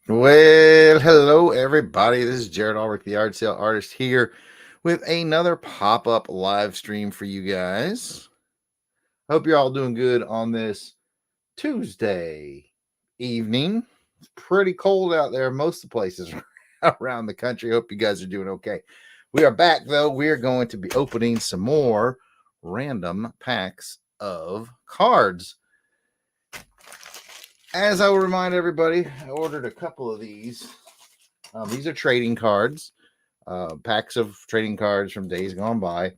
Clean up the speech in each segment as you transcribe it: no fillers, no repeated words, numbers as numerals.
Well, hello everybody. This is Jarrod Ulrich, the Yard Sale Artist, here with another pop-up live stream for you guys. Hope you're all doing good on this Tuesday evening. It's pretty cold out there, most of the places around the country. Hope you guys are doing okay. We are back though. We're going to be opening some more random packs of cards. As I will remind everybody, I ordered a couple of these. These are trading cards, packs of trading cards from days gone by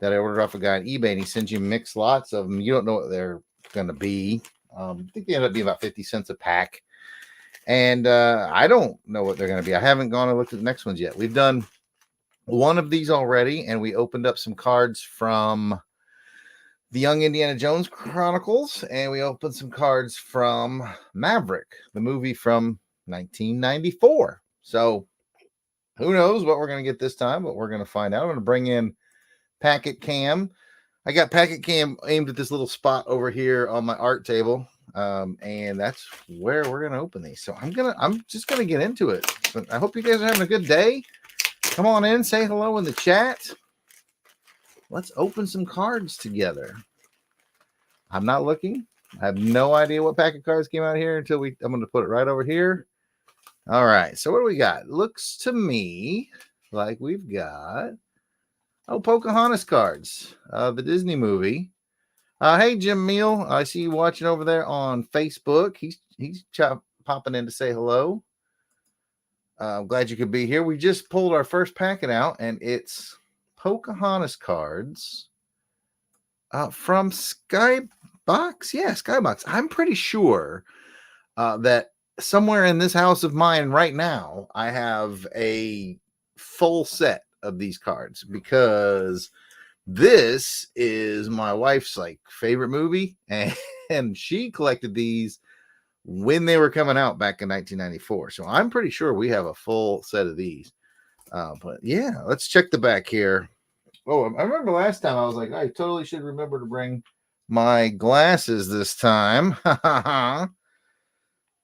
that I ordered off a guy on eBay, and he sends you mixed lots of them. You don't know what they're going to be. I think they end up being about 50 cents a pack. And I don't know what they're going to be. I haven't gone and looked at the next ones yet. We've done one of these already, and we opened up some cards from the Young Indiana Jones Chronicles, and we opened some cards from Maverick, the movie from 1994. So who knows what we're going to get this time, but we're going to find out. I'm going to bring in Packet Cam. I got Packet Cam aimed at this little spot over here on my art table, and that's where we're going to open these. So I'm just going to get into it. But I hope you guys are having a good day. Come on in, say hello in the chat. Let's open some cards together. I'm not looking. I have no idea what pack of cards came out here until I'm going to put it right over here. All right. So what do we got? Looks to me like we've got Pocahontas cards, the Disney movie. Hey, Jim Meal. I see you watching over there on Facebook. He's popping in to say hello. I'm glad you could be here. We just pulled our first packet out, and it's Pocahontas cards from Skybox. Yeah, Skybox. I'm pretty sure that somewhere in this house of mine right now, I have a full set of these cards because this is my wife's favorite movie, and she collected these when they were coming out back in 1994. So I'm pretty sure we have a full set of these. But yeah, let's check the back here. Oh, I remember last time I was like, I totally should remember to bring my glasses this time.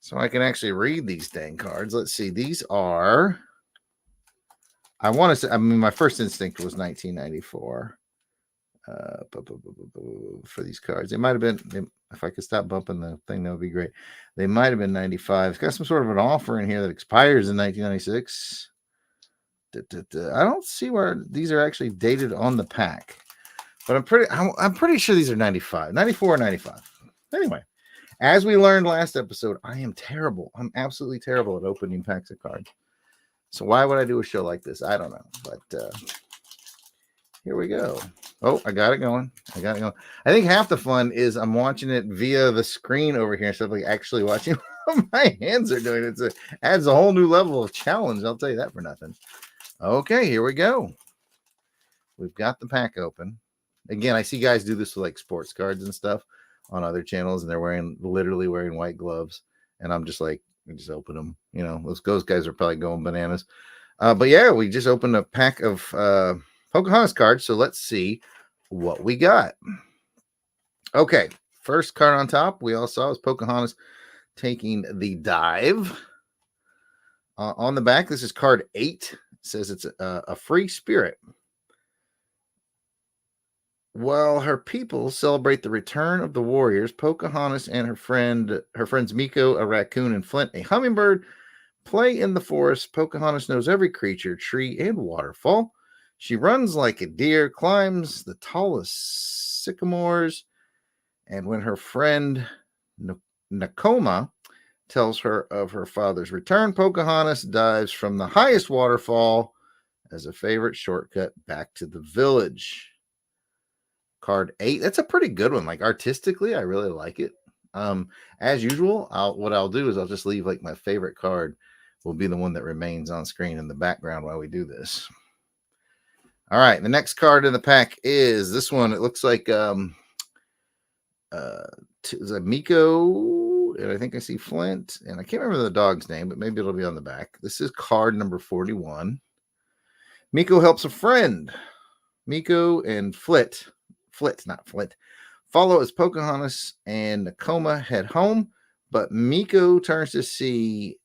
So I can actually read these dang cards. Let's see. These are, I want to say, I mean, my first instinct was 1994 for these cards. It might have been, if I could stop bumping the thing, that would be great. They might have been 95. It's got some sort of an offer in here that expires in 1996. I don't see where these are actually dated on the pack, but I'm pretty sure these are 95, 94 or 95. Anyway, as we learned last episode, I am terrible. I'm absolutely terrible at opening packs of cards. So why would I do a show like this? I don't know, but here we go. Oh, I got it going. I think half the fun is I'm watching it via the screen over here instead of actually watching what my hands are doing. It adds a whole new level of challenge. I'll tell you that for nothing. Okay, here we go. We've got the pack open. Again, I see guys do this with sports cards and stuff on other channels, and they're literally wearing white gloves. And I'm just just open them. You know, those guys are probably going bananas. But yeah, we just opened a pack of Pocahontas cards. So let's see what we got. Okay, first card on top we all saw was Pocahontas taking the dive. On the back, this is card 8. Says it's a free spirit. While her people celebrate the return of the warriors, Pocahontas and her friends Miko, a raccoon, and Flint, a hummingbird, play in the forest. Pocahontas knows every creature, tree, and waterfall. She runs like a deer, climbs the tallest sycamores, and when her friend Nakoma tells her of her father's return, Pocahontas dives from the highest waterfall as a favorite shortcut back to the village. Card 8. That's a pretty good one. Artistically, I really like it. As usual, what I'll do is I'll just leave my favorite card will be the one that remains on screen in the background while we do this. All right, the next card in the pack is this one. It looks like is a Miko, and I think I see Flint, and I can't remember the dog's name, but maybe it'll be on the back. This is card number 41. Miko helps a friend. Miko and Flit, not Flint, follow as Pocahontas and Nakoma head home, but Miko turns to see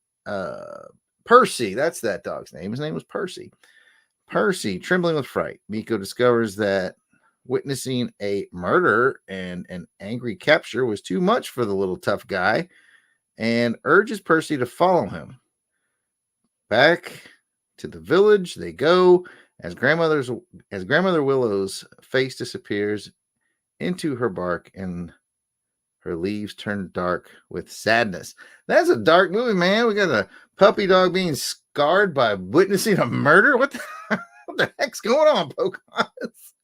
Percy, that's that dog's name. His name was Percy. Percy, trembling with fright, Miko discovers that witnessing a murder and an angry capture was too much for the little tough guy and urges Percy to follow him. Back to the village they go as Grandmother Willow's face disappears into her bark and her leaves turn dark with sadness. That's a dark movie, man. We got a puppy dog being scarred by witnessing a murder. What the heck's going on, Pocahontas?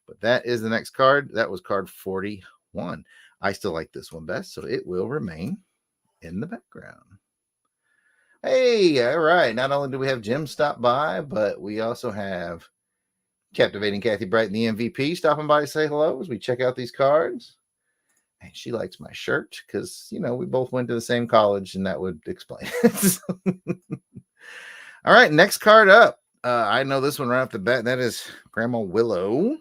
But that is the next card. That was card 41. I still like this one best, so it will remain in the background. Hey, all right. Not only do we have Jim stop by, but we also have Captivating Kathy Bright and the MVP stopping by to say hello as we check out these cards. And she likes my shirt because, you know, we both went to the same college, and that would explain it. All right, next card up. I know this one right off the bat. That is Grandma Willow.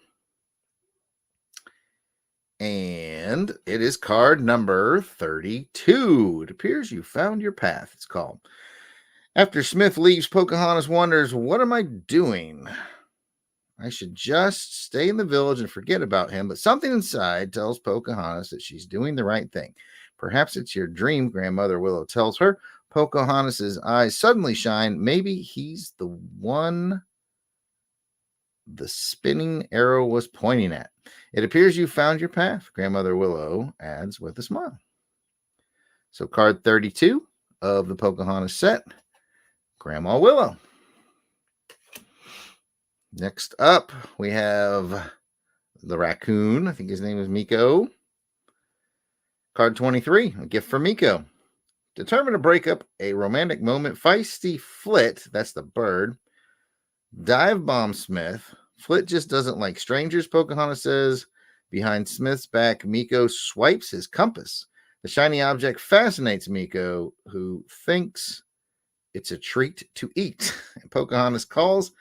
And it is card number 32. It appears you found your path, it's called. After Smith leaves, Pocahontas wonders, what am I doing? I should just stay in the village and forget about him, but something inside tells Pocahontas that she's doing the right thing. Perhaps it's your dream, Grandmother Willow tells her. Pocahontas's eyes suddenly shine. Maybe he's the one the spinning arrow was pointing at. It appears you found your path, Grandmother Willow adds with a smile. So card 32 of the Pocahontas set, Grandma Willow. Next up, we have the raccoon. I think his name is Miko. Card 23, a gift for Miko. Determined to break up a romantic moment, feisty Flit, that's the bird, dive bomb Smith. Flit just doesn't like strangers, Pocahontas says. Behind Smith's back, Miko swipes his compass. The shiny object fascinates Miko, who thinks it's a treat to eat. And Pocahontas calls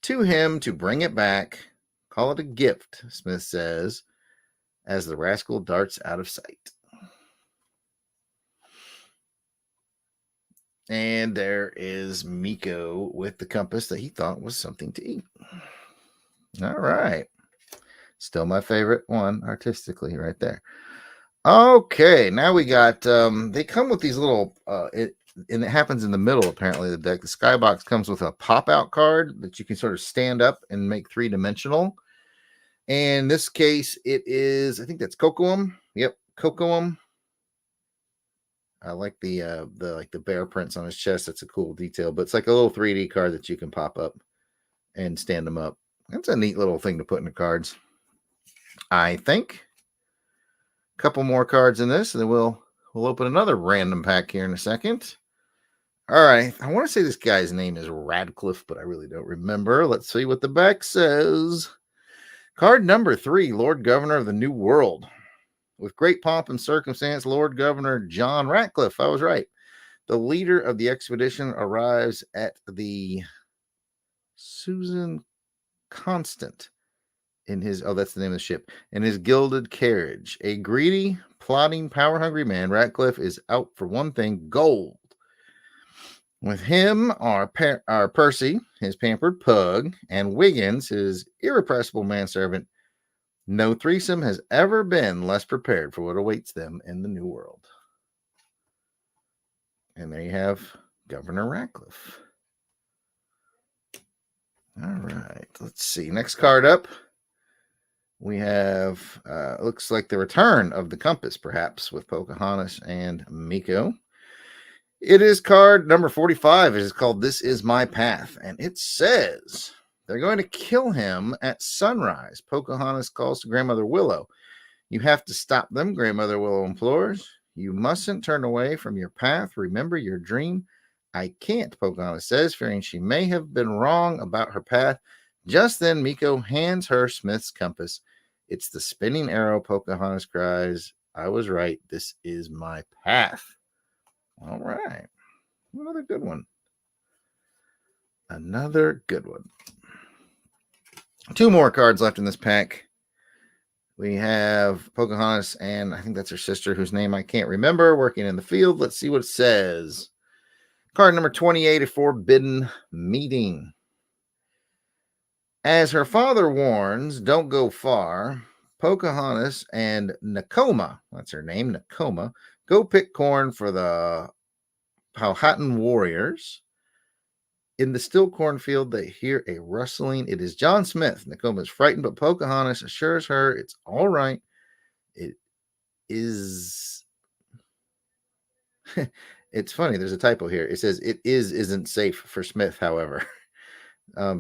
to him to bring it back. Call it a gift, Smith says, as the rascal darts out of sight. And there is Miko with the compass that he thought was something to eat. All right. Still my favorite one artistically right there. Okay, now we got, they come with these little, and it happens in the middle, apparently, the deck. The Skybox comes with a pop-out card that you can sort of stand up and make three-dimensional. And in this case, it is, I think that's Cocoam. Yep, Cocoam. I like the bear prints on his chest. That's a cool detail. But it's like a little 3D card that you can pop up and stand them up. That's a neat little thing to put in the cards, I think. A couple more cards in this, and then we'll open another random pack here in a second. All right. I want to say this guy's name is Radcliffe, but I really don't remember. Let's see what the back says. Card number 3, Lord Governor of the New World. With great pomp and circumstance, Lord Governor John Ratcliffe, I was right, the leader of the expedition, arrives at the Susan Constant in his, that's the name of the ship, in his gilded carriage. A greedy, plotting, power-hungry man, Ratcliffe is out for one thing, gold. With him are Percy, his pampered pug, and Wiggins, his irrepressible manservant. No threesome has ever been less prepared for what awaits them in the New World. And there you have Governor Ratcliffe. All right, let's see. Next card up, we have, looks like the return of the compass, perhaps, with Pocahontas and Miko. It is card number 45. It is called This Is My Path. And it says they're going to kill him at sunrise. Pocahontas calls to Grandmother Willow. You have to stop them, Grandmother Willow implores. You mustn't turn away from your path. Remember your dream. I can't, Pocahontas says, fearing she may have been wrong about her path. Just then, Miko hands her Smith's compass. It's the spinning arrow, Pocahontas cries. I was right. This is my path. All right. Another good one. Another good one. 2 more cards left in this pack. We have Pocahontas and I think that's her sister, whose name I can't remember, working in the field. Let's see what it says. Card number 28, A Forbidden Meeting. As her father warns, don't go far, Pocahontas and Nakoma, that's her name, Nakoma, go pick corn for the Powhatan warriors. In the still cornfield, they hear a rustling. It is John Smith. Nakoma is frightened, but Pocahontas assures her it's all right. It is. It's funny. There's a typo here. It says it isn't safe for Smith, however.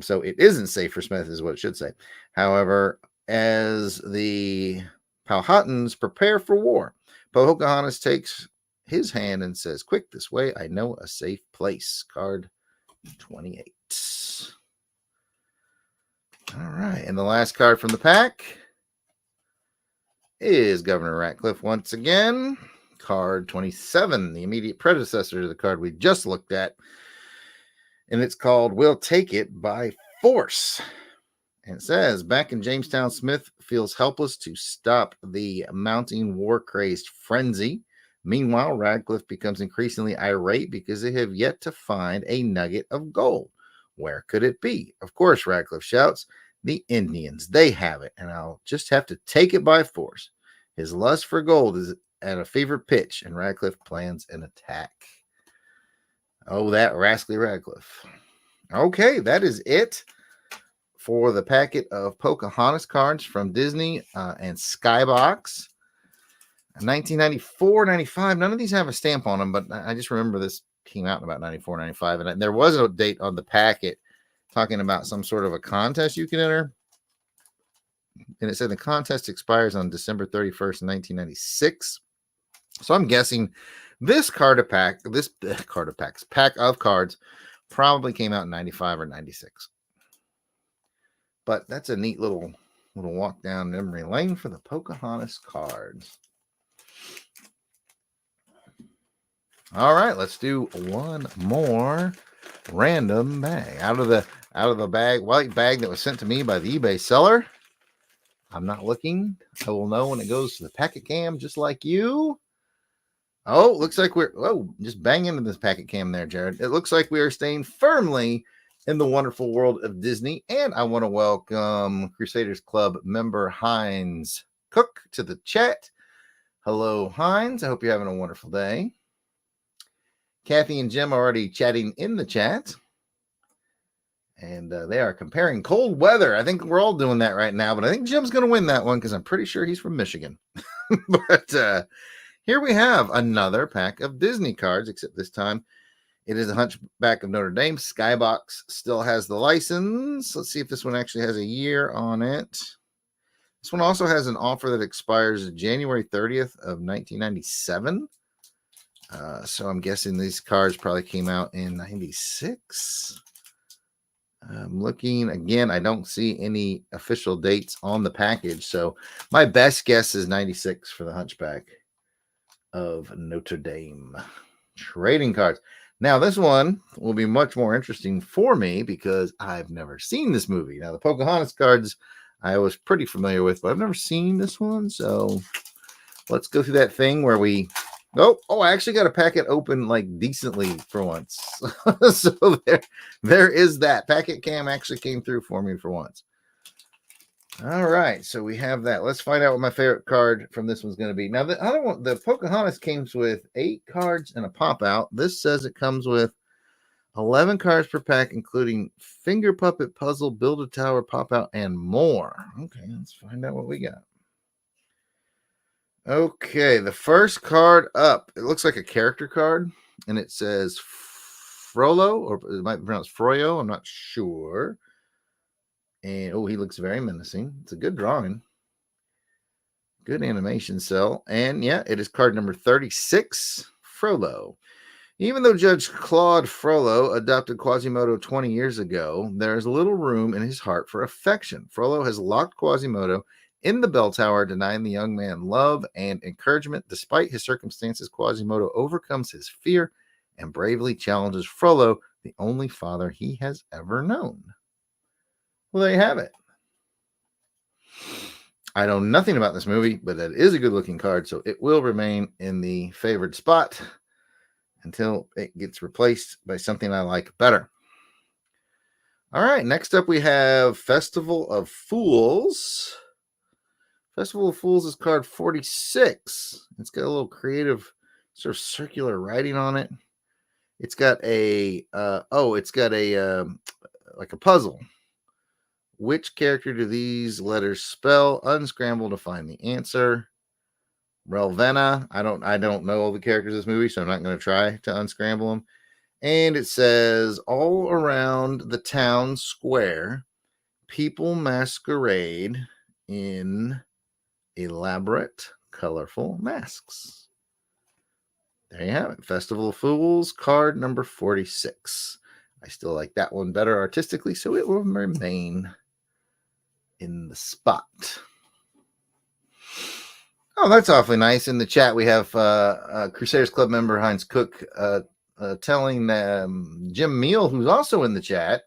So it isn't safe for Smith is what it should say. However, as the Powhatans prepare for war, Pocahontas takes his hand and says, quick, this way, I know a safe place. Card 28. All right. And the last card from the pack is Governor Ratcliffe once again. Card 27, the immediate predecessor to the card we just looked at. And it's called We'll Take It by Force. And it says, back in Jamestown, Smith feels helpless to stop the mounting war-crazed frenzy. Meanwhile, Radcliffe becomes increasingly irate because they have yet to find a nugget of gold. Where could it be? Of course, Radcliffe shouts, the Indians, they have it, and I'll just have to take it by force. His lust for gold is at a fever pitch, and Radcliffe plans an attack. Oh, that rascally Radcliffe. Okay, that is it for the packet of Pocahontas cards from Disney and Skybox. 1994, 95. None of these have a stamp on them, but I just remember this came out in about 94, 95. And there was a date on the packet talking about some sort of a contest you can enter. And it said the contest expires on December 31st, 1996. So I'm guessing this pack of cards probably came out in 95 or 96. But that's a neat little walk down memory lane for the Pocahontas cards. All right, let's do one more random bag out of the white bag that was sent to me by the eBay seller. I'm not looking. I will know when it goes to the packet cam, just like you. Oh, looks like just bang into this packet cam there, Jarrod. It looks like we are staying firmly in the wonderful world of Disney. And I want to welcome Crusaders Club member Heinz Cook to the chat. Hello, Heinz. I hope you're having a wonderful day. Kathy and Jim are already chatting in the chat. And they are comparing cold weather. I think we're all doing that right now. But I think Jim's going to win that one because I'm pretty sure he's from Michigan. But here we have another pack of Disney cards, except this time it is a Hunchback of Notre Dame. Skybox still has the license. Let's see if this one actually has a year on it. This one also has an offer that expires January 30th of 1997. So I'm guessing these cards probably came out in 96. I'm looking again. I don't see any official dates on the package. So my best guess is 96 for the Hunchback of Notre Dame. Trading cards. Now, this one will be much more interesting for me because I've never seen this movie. Now, the Pocahontas cards I was pretty familiar with, but I've never seen this one. So let's go through that thing where we... Oh, I actually got a packet open like decently for once. So there is that. Packet cam actually came through for me for once. All right, so we have that. Let's find out what my favorite card from this one's going to be. Now, the other one, the Pocahontas comes with 8 cards and a pop-out. This says it comes with 11 cards per pack, including finger puppet, puzzle, build a tower, pop-out, and more. Okay, let's find out what we got. Okay, the first card up, it looks like a character card, and it says Frollo, or it might be pronounced Froyo, I'm not sure. And, he looks very menacing. It's a good drawing. Good animation cell. And, yeah, it is card number 36, Frollo. Even though Judge Claude Frollo adopted Quasimodo 20 years ago, there is little room in his heart for affection. Frollo has locked Quasimodo in the bell tower, denying the young man love and encouragement. Despite his circumstances, Quasimodo overcomes his fear and bravely challenges Frollo, the only father he has ever known. Well, there you have it. I know nothing about this movie, but that is a good-looking card, so it will remain in the favored spot. until it gets replaced by something I like better. All right, next up we have Festival of Fools. Festival of Fools is card 46. It's got a little creative sort of circular writing on it. It's got a like a puzzle. Which character do these letters spell? Unscramble to find the answer. Relvena. I don't know all the characters of this movie, so I'm not going to try to unscramble them. And it says, all around the town square, people masquerade in elaborate, colorful masks. There you have it. Festival of Fools, card number 46. I still like that one better artistically, so it will remain in the spot. Oh, that's awfully nice. In the chat, we have Crusaders Club member Heinz Cook telling Jim Meal, who's also in the chat,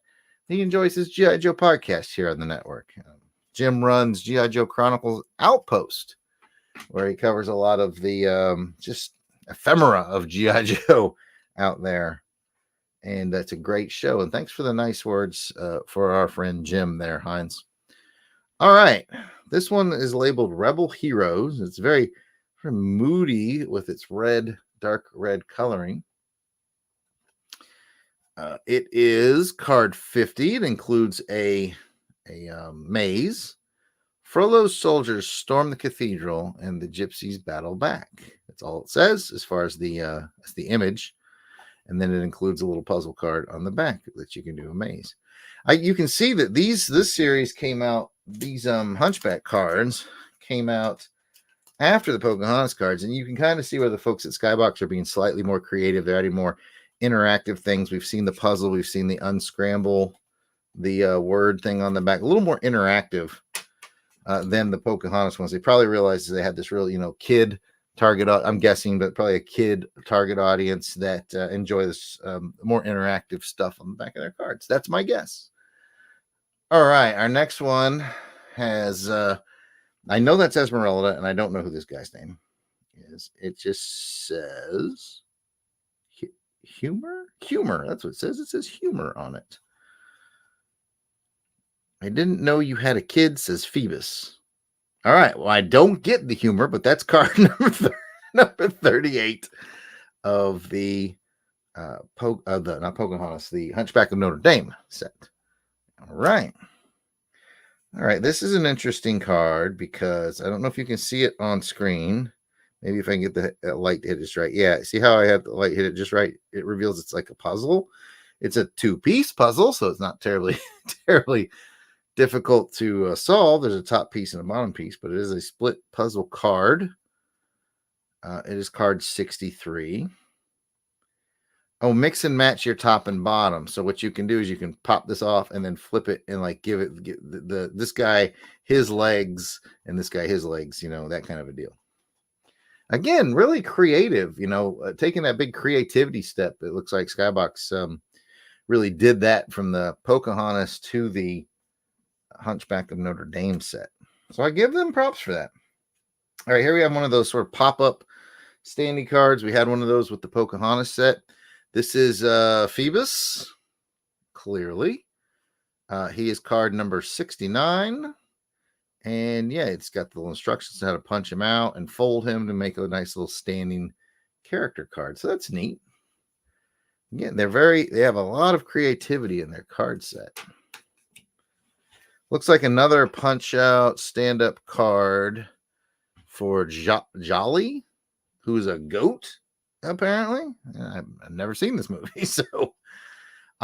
he enjoys his G.I. Joe podcast here on the network. Jim runs G.I. Joe Chronicles Outpost, where he covers a lot of the just ephemera of G.I. Joe out there. And that's a great show. And thanks for the nice words for our friend Jim there, Heinz. All right. This one is labeled Rebel Heroes. It's very moody with its dark red coloring. It is card 50. It includes a maze. Frollo's soldiers storm the cathedral and the gypsies battle back. That's all it says as far as the image. And then it includes a little puzzle card on the back that you can do a maze. You can see that this series came out, these Hunchback cards came out after the Pocahontas cards, and you can kind of see where the folks at Skybox are being slightly more creative. They're adding more interactive things. We've seen the puzzle, we've seen the unscramble, the word thing on the back, a little more interactive than the Pocahontas ones. They probably realized they had this real, kid target, I'm guessing, but probably a kid target audience that enjoy this more interactive stuff on the back of their cards. That's my guess. All right, our next one has, I know that's Esmeralda, and I don't know who this guy's name is. It just says humor. That's what it says. It says humor on it. I didn't know you had a kid, says Phoebus. All right, well, I don't get the humor, but that's card number 38 of the not Pocahontas, the Hunchback of Notre Dame set. All right, this is an interesting card because I don't know if you can see it on screen. Maybe if I can get the light to hit it just right. Yeah, see how I have the light hit it just right? It reveals it's like a puzzle. It's a two-piece puzzle, so it's not terribly difficult to solve. There's a top piece and a bottom piece, but it is a split puzzle card. It is card 63. Oh, mix and match your top and bottom. So what you can do is you can pop this off and then flip it and like give this guy his legs and this guy his legs, that kind of a deal. Again, really creative, taking that big creativity step. It looks like Skybox really did that from the Pocahontas to the Hunchback of Notre Dame set. So I give them props for that. All right, here we have one of those sort of pop-up standing cards. We had one of those with the Pocahontas set. This is Phoebus, clearly. He is card number 69. And yeah, it's got the little instructions on how to punch him out and fold him to make a nice little standing character card. So that's neat. Again, they have a lot of creativity in their card set. Looks like another punch out stand-up card for Jolly, who's a goat, apparently. I've never seen this movie, so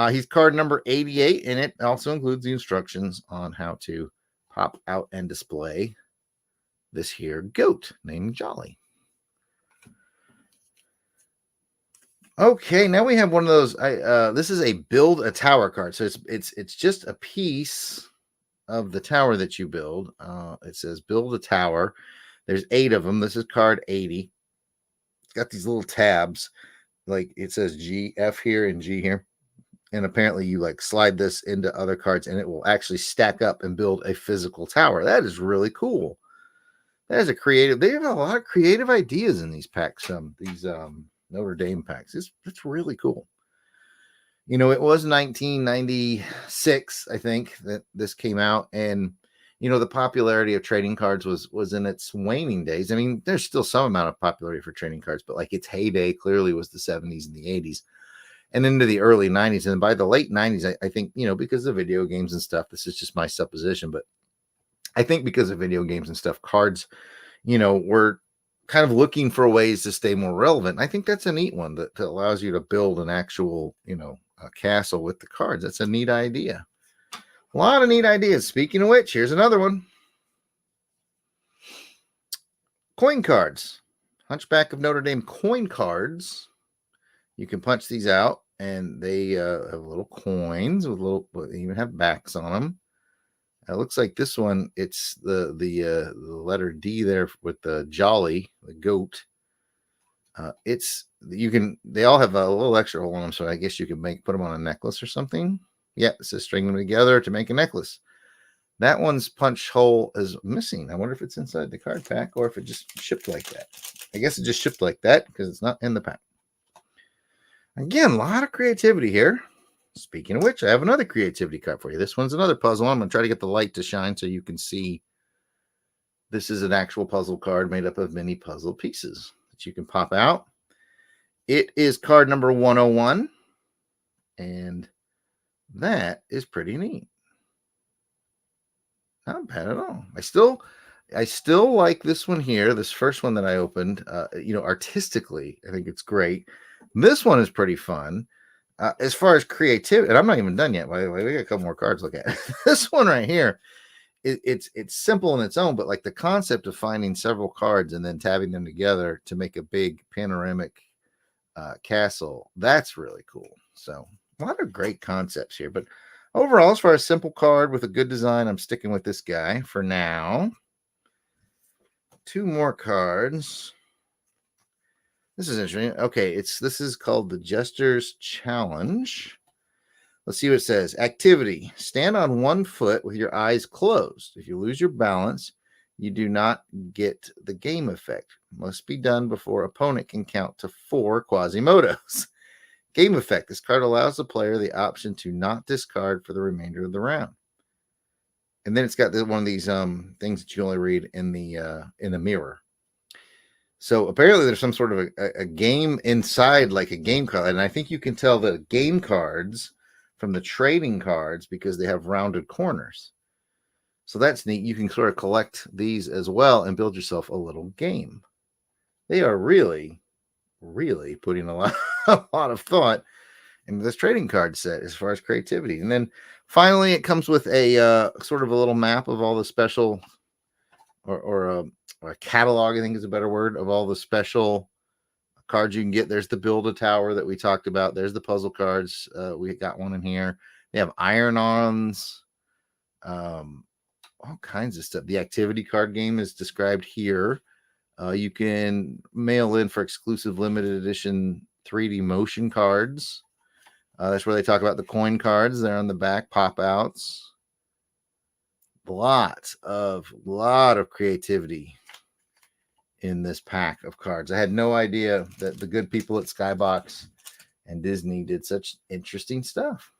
he's card number 88, and it also includes the instructions on how to pop out and display this here goat named Jolly. Okay, now we have one of those. This is a build a tower card, so it's just a piece of the tower that you build. It says build a tower. There's 8 of them. This is card 80. It's got these little tabs, like it says G, F here and G here. And apparently you like slide this into other cards and it will actually stack up and build a physical tower. That is really cool. That is they have a lot of creative ideas in these packs. Notre Dame packs. It's really cool. You know, it was 1996, I think, that this came out, and you know, the popularity of trading cards was in its waning days. I mean, there's still some amount of popularity for trading cards, but like its heyday clearly was the 70s and the 80s and into the early 90s. And by the late 90s, I think, you know, because of video games and stuff, this is just my supposition, but I think because of video games and stuff, cards, you know, were kind of looking for ways to stay more relevant. I think that's a neat one that allows you to build an actual, you know, a castle with the cards. That's a neat idea. A lot of neat ideas. Speaking of which, here's another one. Coin cards. Hunchback of Notre Dame coin cards. You can punch these out, and they have little coins with little. They even have backs on them. It looks like this one. It's the letter D there with the jolly, the goat. They all have a little extra hole on them, so I guess you can put them on a necklace or something. Yeah, it says string them together to make a necklace. That one's punch hole is missing. I wonder if it's inside the card pack or if it just shipped like that. I guess it just shipped like that because it's not in the pack. Again, a lot of creativity here. Speaking of which, I have another creativity card for you. This one's another puzzle. I'm going to try to get the light to shine so you can see. This is an actual puzzle card made up of many puzzle pieces that you can pop out. It is card number 101. And that is pretty neat. Not bad at all. I still like this one here. This first one that I opened, you know, artistically, I think it's great. This one is pretty fun. As far as creativity, and I'm not even done yet. By the way, we got a couple more cards to look at. This one right here, it's simple in its own, but like the concept of finding several cards and then tabbing them together to make a big panoramic castle, that's really cool. So a lot of great concepts here, but overall, as far as simple card with a good design, I'm sticking with this guy for now. Two more cards. This is interesting. Okay, this is called the Jester's Challenge. Let's see what it says. Activity. Stand on one foot with your eyes closed. If you lose your balance, you do not get the game effect. Must be done before opponent can count to 4 Quasimodos. Game effect. This card allows the player the option to not discard for the remainder of the round. And then it's got one of these things that you only read in the mirror. So apparently there's some sort of a game inside, like a game card. And I think you can tell the game cards from the trading cards because they have rounded corners. So that's neat. You can sort of collect these as well and build yourself a little game. They are really, really putting a lot of thought into this trading card set as far as creativity. And then finally, it comes with a sort of a little map of all the special or a catalog, I think is a better word, of all the special cards you can get. There's the Build a Tower that we talked about. There's the puzzle cards. We got one in here. They have iron-ons, all kinds of stuff. The activity card game is described here. You can mail in for exclusive limited edition 3D motion cards. That's where they talk about the coin cards. They're on the back, pop outs. Lot of creativity in this pack of cards. I had no idea that the good people at Skybox and Disney did such interesting stuff.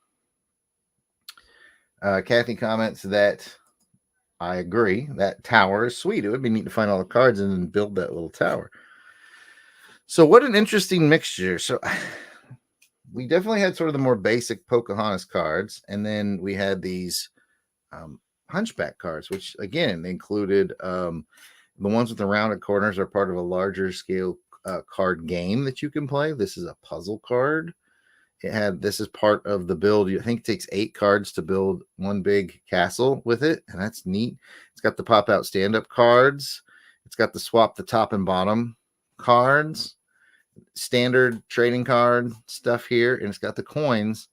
Kathy comments that I agree. That tower is sweet. It would be neat to find all the cards and then build that little tower. So what an interesting mixture. So we definitely had sort of the more basic Pocahontas cards. And then we had these Hunchback cards, which again, they included the ones with the rounded corners are part of a larger scale card game that you can play. This is a puzzle card. This is part of the build. I think it takes 8 cards to build one big castle with it, and that's neat. It's got the pop out stand up cards. It's got the swap the top and bottom cards, standard trading card stuff here, and it's got the coins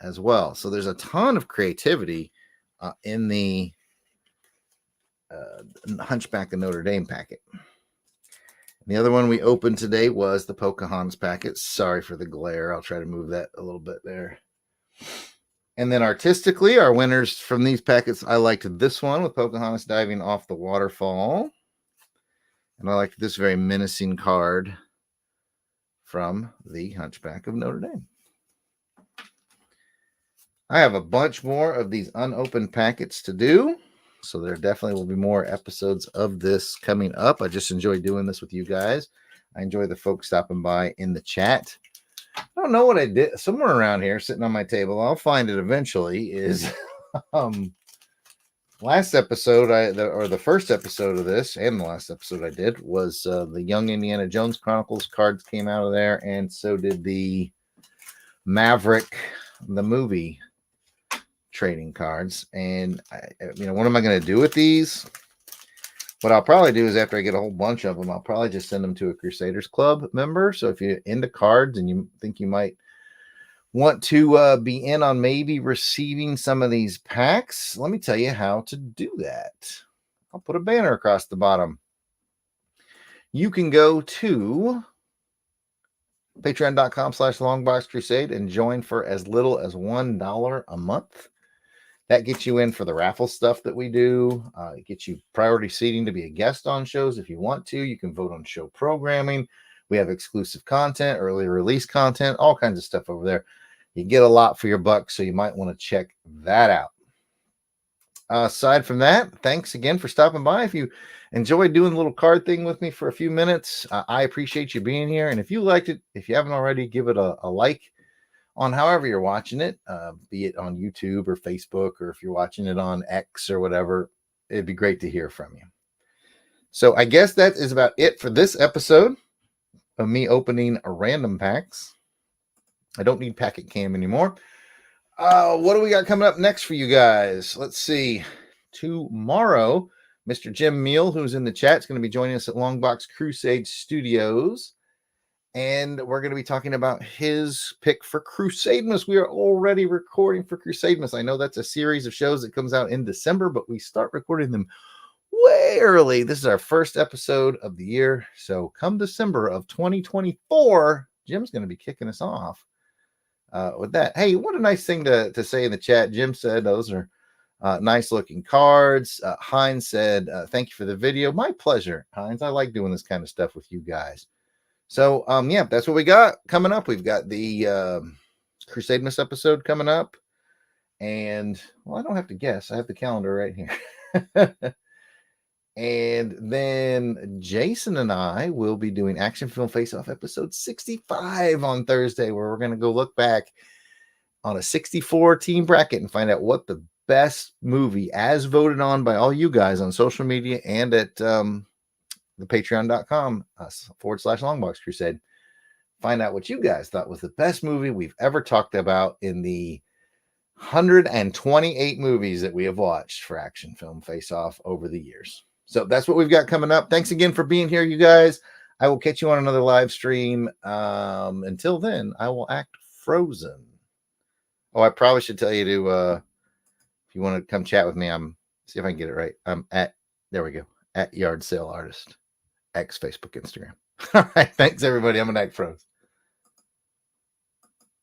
as well. So there's a ton of creativity in the Hunchback of Notre Dame packet. The other one we opened today was the Pocahontas packet. Sorry for the glare. I'll try to move that a little bit there. And then artistically, our winners from these packets, I liked this one with Pocahontas diving off the waterfall. And I liked this very menacing card from the Hunchback of Notre Dame. I have a bunch more of these unopened packets to do, so there definitely will be more episodes of this coming up. I just enjoy doing this with you guys. I enjoy the folks stopping by in the chat. I don't know what I did. Somewhere around here, sitting on my table, I'll find it eventually, is last episode, the first episode of this, and the last episode I did, was the Young Indiana Jones Chronicles cards came out of there, and so did the Maverick, the movie trading cards. And what am I going to do with these? What I'll probably do is, after I get a whole bunch of them, I'll probably just send them to a Crusaders Club member. So if you're into cards and you think you might want to be in on maybe receiving some of these packs, let me tell you how to do that. I'll put a banner across the bottom. You can go to patreon.com/Longbox Crusade and join for as little as $1 a month. That gets you in for the raffle stuff that we do. It gets you priority seating to be a guest on shows if you want to. You can vote on show programming. We have exclusive content, early release content, all kinds of stuff over there. You get a lot for your buck, so you might want to check that out. Aside from that, thanks again for stopping by. If you enjoyed doing a little card thing with me for a few minutes, I appreciate you being here. And if you liked it, if you haven't already, give it a like on however you're watching it, be it on YouTube or Facebook, or if you're watching it on X or whatever. It'd be great to hear from you. So I guess that is about it for this episode of me opening random packs. I don't need packet cam anymore. What do we got coming up next for you guys? Let's see. Tomorrow, Mr. Jim Meal, who's in the chat, is going to be joining us at Longbox Crusade Studios. And we're going to be talking about his pick for Crusademas. We are already recording for Crusademas. I know that's a series of shows that comes out in December, but we start recording them way early. This is our first episode of the year. So come December of 2024, Jim's going to be kicking us off with that. Hey, what a nice thing to say in the chat. Jim said those are nice looking cards. Heinz said, thank you for the video. My pleasure, Heinz. I like doing this kind of stuff with you guys. So, yeah, that's what we got coming up. We've got the Crusademas episode coming up. And, well, I don't have to guess. I have the calendar right here. And then Jason and I will be doing Action Film Face-Off episode 65 on Thursday, where we're going to go look back on a 64 team bracket and find out what the best movie, as voted on by all you guys on social media and at the patreon.com /Longbox Crusade. Find out what you guys thought was the best movie we've ever talked about in the 128 movies that we have watched for Action Film Face-Off over the years. So that's what we've got coming up. Thanks again for being here, you guys. I will catch you on another live stream. Until then, I will act frozen. Oh, I probably should tell you to, if you want to come chat with me, see if I can get it right. I'm there we go, at Yard Sale Artist, X, Facebook, Instagram. All right, thanks everybody. I'm an act frozen.